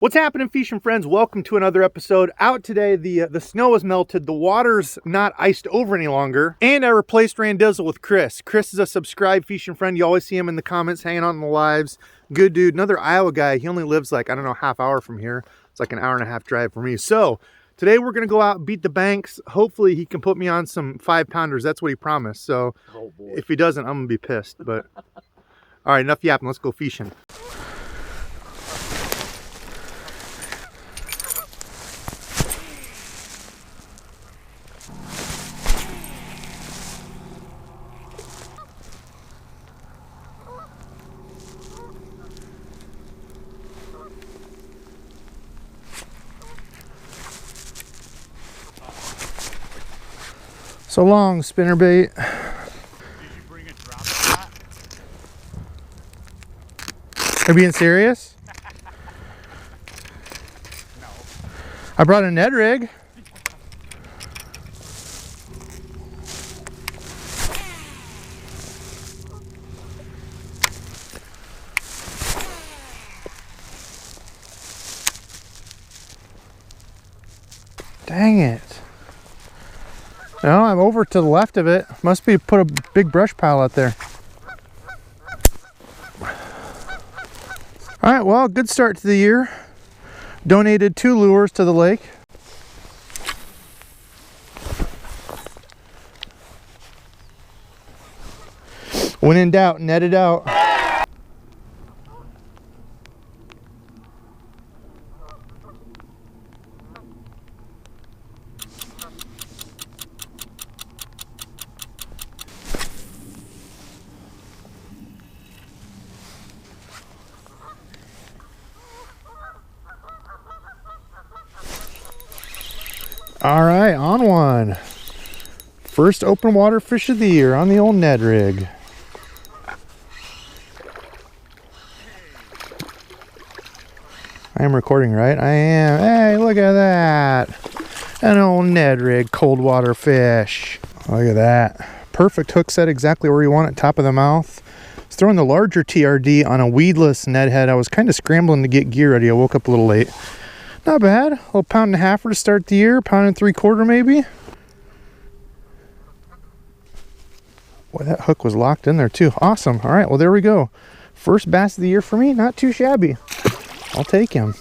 What's happening, fishing friends? Welcome to another episode. Out today, the snow has melted, the water's not iced over any longer, and I replaced Randizzle with Chris. Chris is a subscribed fishing friend. You always see him in the comments hanging out in the lives. Good dude, another Iowa guy. He only lives like, I don't know, half hour from here. It's like an hour and a half drive for me. So today we're gonna go out and beat the banks. Hopefully he can put me on some 5-pounders. That's what he promised. So if he doesn't, I'm gonna be pissed. But all right, enough yapping. Let's go fishing. So long, spinnerbait. Did you bring a drop shot? Are you being serious? No. I brought a Ned rig. Dang it. No, I'm over to the left of it. Must be put a big brush pile out there. All right, well, good start to the year. Donated 2 lures to the lake. When in doubt, net it out. All right, on one. First open water fish of the year on the old Ned rig. I am recording, right? I am. Hey, look at that. An old Ned rig cold water fish. Look at that. Perfect hook set exactly where you want it, top of the mouth. I was throwing the larger TRD on a weedless Ned head. I was kind of scrambling to get gear ready. I woke up a little late. Not bad. A little 1.5 to start the year. 1.75 maybe. Boy, that hook was locked in there too. Awesome. All right, well, there we go. First bass of the year for me. Not too shabby. I'll take him.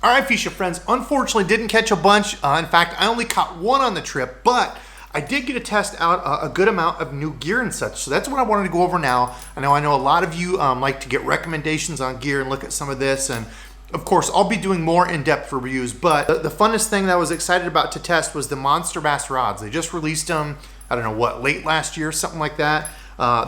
All right, fishing friends. Unfortunately, didn't catch a bunch. In fact, I only caught one on the trip, but I did get to test out a good amount of new gear and such. So that's what I wanted to go over now. I know a lot of you like to get recommendations on gear and look at some of this. And of course, I'll be doing more in-depth reviews, but the funnest thing that I was excited about to test was the Monsterbass rods. They just released them, I don't know what, late last year, something like that.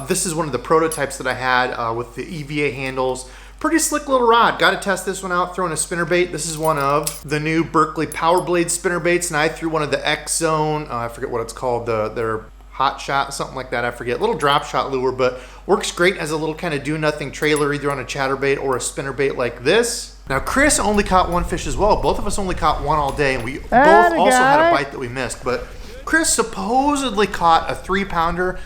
This is one of the prototypes that I had with the EVA handles. Pretty slick little rod. Got to test this one out, throwing a spinnerbait. This is one of the new Berkley Power Blade spinnerbaits, and I threw one of the X Zone, I forget what it's called, their Hot Shot, something like that, I forget. Little drop shot lure, but works great as a little kind of do-nothing trailer, either on a chatterbait or a spinnerbait like this. Now, Chris only caught one fish as well. Both of us only caught one all day, and we both also had a bite that we missed. But Chris supposedly caught a 3-pounder.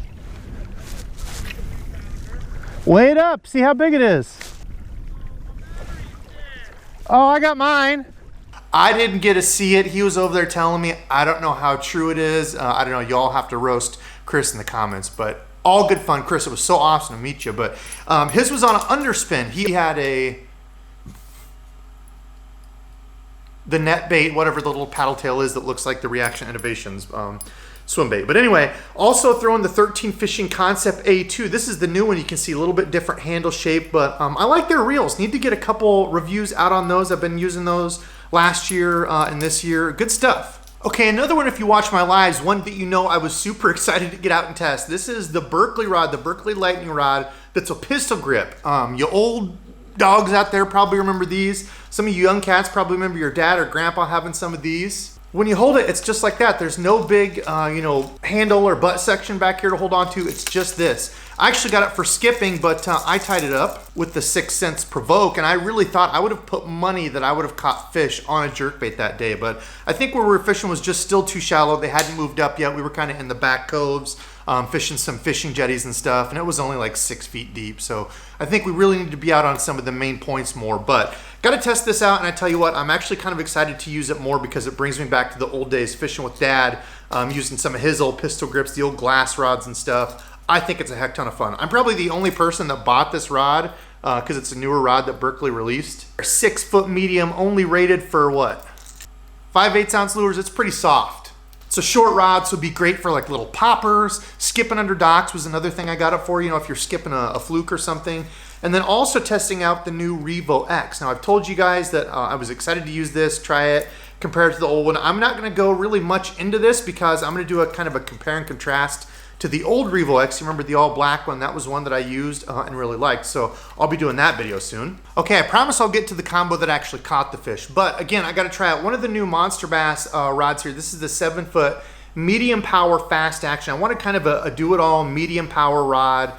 Weigh it up. See how big it is. Oh, I got mine. I didn't get to see it. He was over there telling me. I don't know how true it is. I don't know. Y'all have to roast Chris in the comments, but all good fun. Chris, it was so awesome to meet you. But his was on an underspin. He had the net bait, whatever the little paddle tail is that looks like the Reaction Innovations swim bait. But anyway, also throwing the 13 Fishing Concept A2. This is the new one. You can see a little bit different handle shape, but I like their reels. Need to get a couple reviews out on those. I've been using those last year and this year. Good stuff. Okay, another one, if you watch my lives, one that you know I was super excited to get out and test. This is the Berkley rod, the Berkley Lightning rod that's a pistol grip. You old dogs out there probably remember these. Some of you young cats probably remember your dad or grandpa having some of these. When you hold it, it's just like that. There's no big, handle or butt section back here to hold on to. It's just this. I actually got it for skipping, but I tied it up with the 6 cents provoke, and I really thought I would have put money that I would have caught fish on a jerkbait that day, but I think where we were fishing was just still too shallow. They hadn't moved up yet. We were kind of in the back coves, fishing some fishing jetties and stuff, and it was only like 6 feet deep, so I think we really need to be out on some of the main points more. But Got to test this out, and I tell you what, I'm actually kind of excited to use it more because it brings me back to the old days fishing with Dad, using some of his old pistol grips, the old glass rods and stuff. I think it's a heck ton of fun. I'm probably the only person that bought this rod because it's a newer rod that Berkley released. 6 foot medium, only rated for what? 5/8 ounce lures. It's pretty soft. It's a short rod, so it'd be great for like little poppers. Skipping under docks was another thing I got it for, you know, if you're skipping a fluke or something. And then also testing out the new Revo X. Now I've told you guys that I was excited to use this, try it, compare it to the old one. I'm not gonna go really much into this because I'm gonna do a kind of a compare and contrast to the old Revo X. You remember the all black one? That was one that I used and really liked. So I'll be doing that video soon. Okay, I promise I'll get to the combo that actually caught the fish. But again, I gotta try out one of the new Monsterbass rods here. This is the 7 foot medium power fast action. I wanted kind of a do-it-all medium power rod.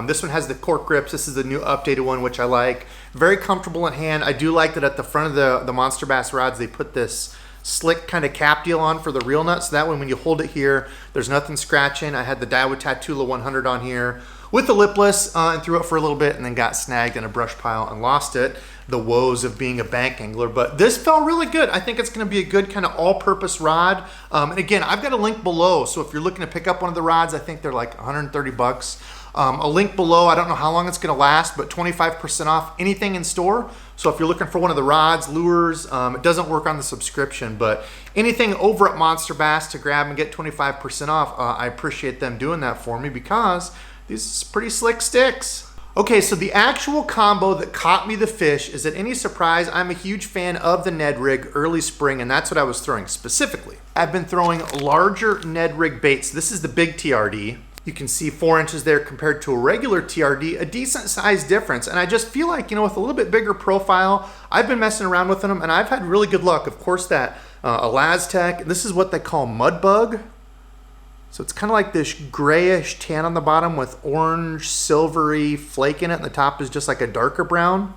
This one has the cork grips. This is the new updated one, which I like. Very comfortable in hand. I do like that at the front of the Monsterbass rods, they put this slick kind of cap deal on for the reel nut, so that way when you hold it here, there's nothing scratching. I had the Daiwa Tatula 100 on here with the lipless and threw it for a little bit and then got snagged in a brush pile and lost it. The woes of being a bank angler, but this felt really good. I think it's gonna be a good kind of all-purpose rod. And again, I've got a link below, so if you're looking to pick up one of the rods, I think they're like 130 bucks. A link below, I don't know how long it's gonna last, but 25% off anything in store. So if you're looking for one of the rods, lures, it doesn't work on the subscription, but anything over at Monsterbass to grab and get 25% off, I appreciate them doing that for me because these are pretty slick sticks. Okay, so the actual combo that caught me the fish, is it any surprise? I'm a huge fan of the Ned Rig early spring, and that's what I was throwing specifically. I've been throwing larger Ned Rig baits. This is the big TRD. You can see 4 inches there compared to a regular TRD, a decent size difference. And I just feel like, you know, with a little bit bigger profile, I've been messing around with them and I've had really good luck. Of course, that Elastec, this is what they call mud bug. So it's kind of like this grayish tan on the bottom with orange, silvery flake in it. And the top is just like a darker brown.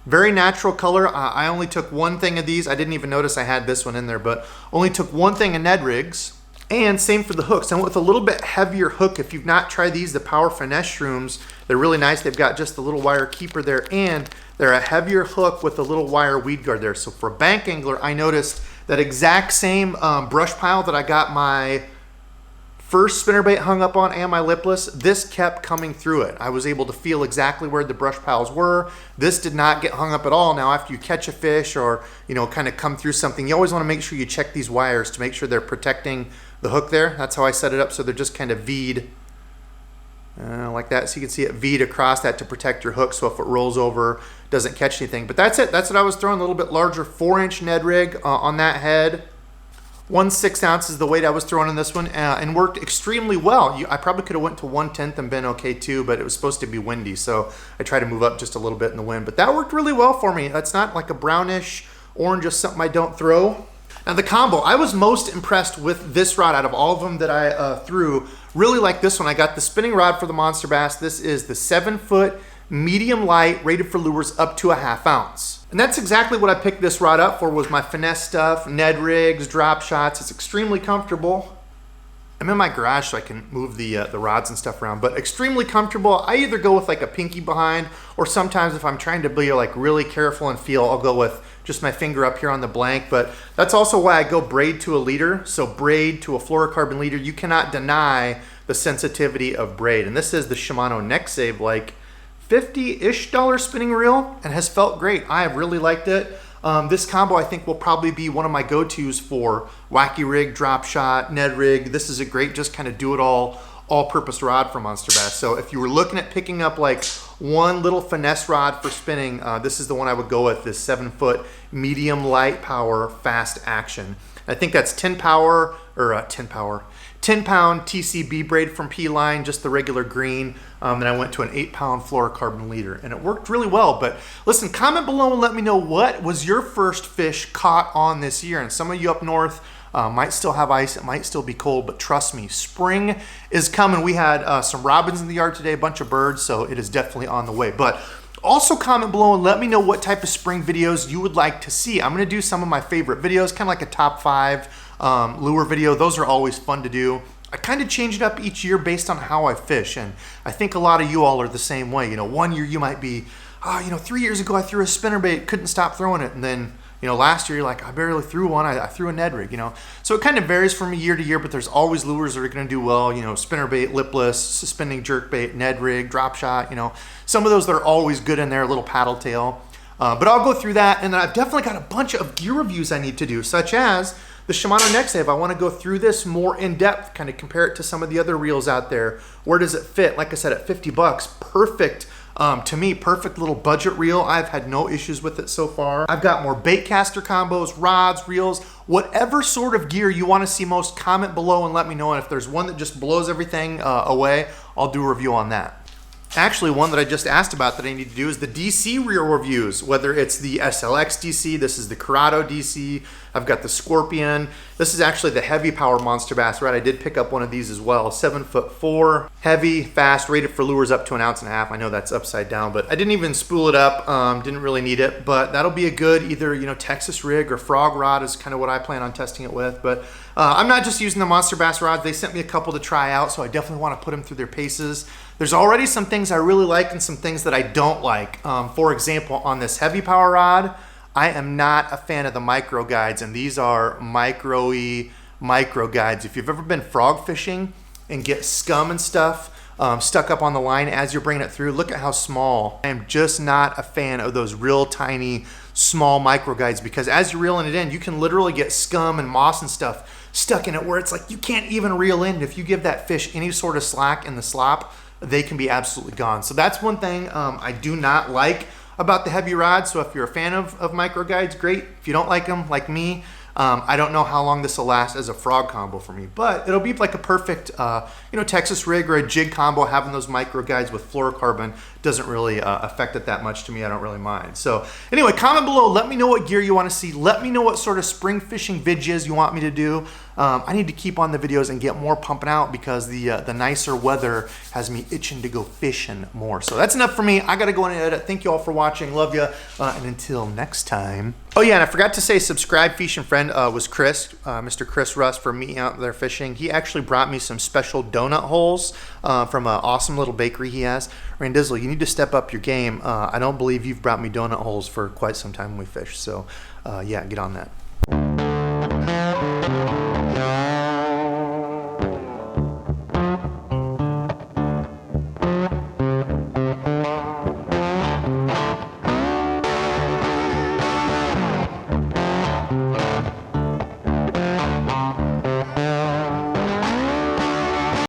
Very natural color. I only took one thing of these. I didn't even notice I had this one in there, but only took one thing of Ned Rigs. And same for the hooks. I went with a little bit heavier hook. If you've not tried these, the Power Finesse shrooms, they're really nice. They've got just the little wire keeper there, and they're a heavier hook with a little wire weed guard there. So for a bank angler, I noticed that exact same brush pile that I got my first spinnerbait hung up on and my lipless, this kept coming through it. I was able to feel exactly where the brush piles were. This did not get hung up at all. Now after you catch a fish or, you know, kind of come through something, you always want to make sure you check these wires to make sure they're protecting the hook there. That's how I set it up, so they're just kind of V'd like that. So you can see it V'd across that to protect your hook, so if it rolls over, it doesn't catch anything. But that's it. That's what I was throwing, a little bit larger 4-inch Ned Rig on that head. 1/6 ounce is the weight I was throwing in this one, and worked extremely well. I probably could have went to 1/10 and been okay too, but it was supposed to be windy, so I tried to move up just a little bit in the wind. But that worked really well for me. That's not like a brownish orange, just something I don't throw. Now the combo, I was most impressed with this rod out of all of them that I threw. Really like this one. I got the spinning rod for the Monsterbass. This is the 7 foot medium light, rated for lures up to a 1/2 ounce. And that's exactly what I picked this rod up for, was my Finesse stuff, Ned Rigs, drop shots. It's extremely comfortable. I'm in my garage so I can move the rods and stuff around, but extremely comfortable. I either go with like a pinky behind, or sometimes if I'm trying to be like really careful and feel, I'll go with just my finger up here on the blank. But that's also why I go braid to a leader. So braid to a fluorocarbon leader, you cannot deny the sensitivity of braid. And this is the Shimano Neck Save, like $50-ish spinning reel, and has felt great. I have really liked it. This combo I think will probably be one of my go-tos for wacky rig, drop shot, Ned Rig. This is a great just kind of do it all-purpose rod for Monsterbass. So if you were looking at picking up like one little finesse rod for spinning, this is the one I would go with, this 7 foot medium light power fast action. I think that's 10 power, or 10 pound TCB braid from P-Line, just the regular green. And I went to an 8-pound fluorocarbon leader, and it worked really well. But listen, comment below and let me know what was your first fish caught on this year. And some of you up north might still have ice, it might still be cold, but trust me, spring is coming. We had some robins in the yard today, a bunch of birds, so it is definitely on the way. But also comment below and let me know what type of spring videos you would like to see. I'm gonna do some of my favorite videos, kind of like a top 5 lure video. Those are always fun to do. I kind of change it up each year based on how I fish, and I think a lot of you all are the same way. You know, one year you might be you know, 3 years ago I threw a spinnerbait, couldn't stop throwing it, and then, you know, last year you're like, I barely threw one, I threw a Ned rig, you know. So it kind of varies from year to year, but there's always lures that are going to do well, you know, spinnerbait, lipless, suspending jerkbait, Ned rig, drop shot, you know. Some of those that are always good in there, a little paddle tail. But I'll go through that, and then I've definitely got a bunch of gear reviews I need to do, such as the Shimano Nexave. I want to go through this more in depth, kind of compare it to some of the other reels out there. Where does it fit? Like I said, at 50 bucks, perfect. To me, perfect little budget reel. I've had no issues with it so far. I've got more Baitcaster combos, rods, reels, whatever sort of gear you want to see most, comment below and let me know. And if there's one that just blows everything away, I'll do a review on that. Actually, one that I just asked about that I need to do is the DC reel reviews, whether it's the SLX DC, this is the Corrado DC, I've got the Scorpion. This is actually the heavy power Monsterbass, right? I did pick up one of these as well, 7'4", heavy, fast, rated for lures up to 1.5 ounces. I know that's upside down, but I didn't even spool it up, didn't really need it, but that'll be a good either, you know, Texas rig or frog rod is kind of what I plan on testing it with. But I'm not just using the Monsterbass rods. They sent me a couple to try out, so I definitely want to put them through their paces. There's already some things I really like and some things that I don't like. For example, on this heavy power rod, I am not a fan of the micro guides, and these are micro-y micro guides. If you've ever been frog fishing and get scum and stuff stuck up on the line as you're bringing it through, look at how small. I am just not a fan of those real tiny, small micro guides, because as you're reeling it in, you can literally get scum and moss and stuff stuck in it where it's like you can't even reel in. If you give that fish any sort of slack in the slop, they can be absolutely gone. So that's one thing I do not like about the heavy rods. So if you're a fan of micro guides, great. If you don't like them, like me, I don't know how long this will last as a frog combo for me, but it'll be like a perfect, you know, Texas rig or a jig combo. Having those micro guides with fluorocarbon doesn't really affect it that much to me. I don't really mind. So anyway, comment below. Let me know what gear you want to see. Let me know what sort of spring fishing videos you want me to do. I need to keep on the videos and get more pumping out because the nicer weather has me itching to go fishing more. So that's enough for me. I got to go in and edit. Thank you all for watching. Love you. And until next time. Oh yeah, and I forgot to say subscribe fishing friend was Chris, Mr. Chris Russ for me out there fishing. He actually brought me some special donut holes from an awesome little bakery he has. Randizzle, you need to step up your game. I don't believe you've brought me donut holes for quite some time when we fish. So yeah, get on that.